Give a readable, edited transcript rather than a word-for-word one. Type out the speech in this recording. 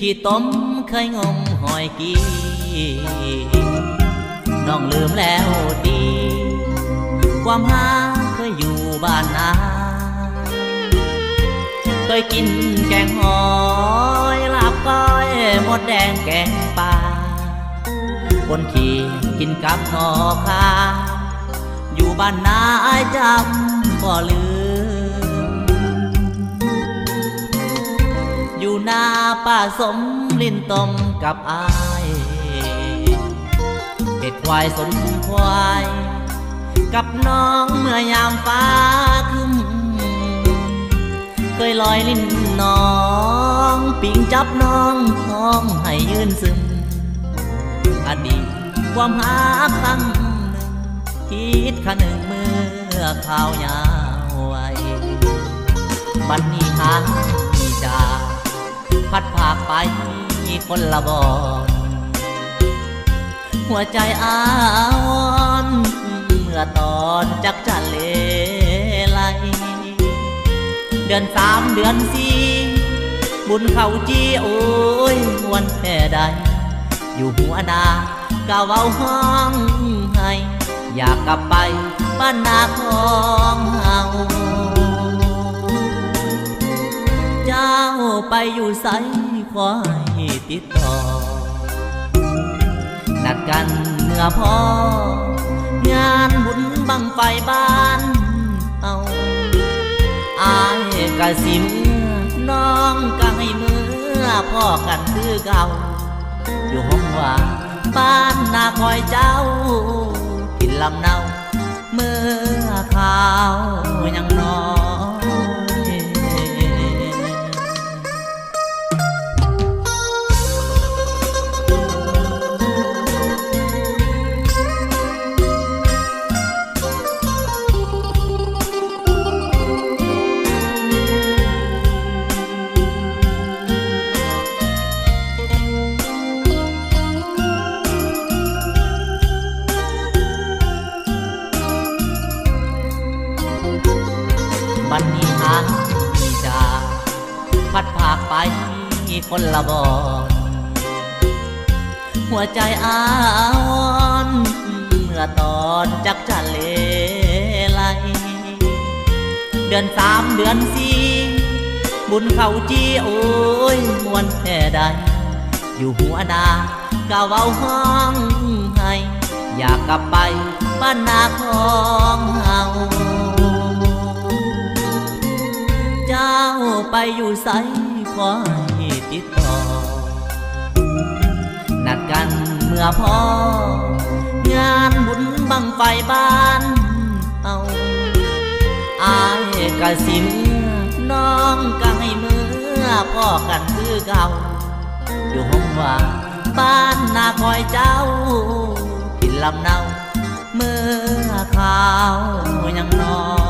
ขี้ต้มเคยงมหอยกี้น้องลืมแล้วดีความหาเคยอยู่บ้านนาเคยกินแกงหอยลาบก้อยหมดแดงแกงปลาบนขี่กินกับหอคาอยู่บ้านนาจำบ่ลืมอยู่นาป้าสมลิ้นต้มกับอายเป็ดควายสนควายกับน้องเมื่อยามฟ้าคึมเคยลอยลิ้นน้องปิงจับน้องห้องให้ยืนซึมอดีตความหาครั้งหนึ่งคิดขนึงเมื่อข่าวยาวไว้บัดนี้หางมีจาพัดพากไปคนละบอนหัวใจอ้อนเมื่อตอนจักจันเลไลเดือน3เดือน4บุญเข้าจีโอ้ยวันแค่ใดอยู่หัวหน้ากะเว้าห้องให้อยากกลับไปบ้านนาของเฮาเจ้าไปอยู่ไสขอให้ติดต่อนัดกันเมื่อพองานบุญบังไฟบ้านเอาอายกะสิเมื่อน้องกะให้เมื่อพ่อกันคือเก่าอยู่ห้องว่าบ้านนาคอยเจ้ากินลำเนาเมื่อข่าวยังน้อยบัดนี้หางมีจาพัดพากไปคนละบอนหัวใจอ้อนเมื่อตอนจักจันเลไลเดือน3เดือน4บุญเข้าจีโอ้ยมวนแค่ใดอยู่หัวหน้ากะเว้าห้องให้อยากกลับไปบ้านนาของเฮาเจ้าไปอยู่ไสขอให้ติดต่อนัดกันเมื่อพองานบุญบังไฟบ้านเอาอายกะสิเมื่อน้องกะให้เมื่อพ่อกันคือเก่าอยู่ห้องว่าบ้านนาคอยเจ้ากินลำเนาเมื่อข่าวยังน้อย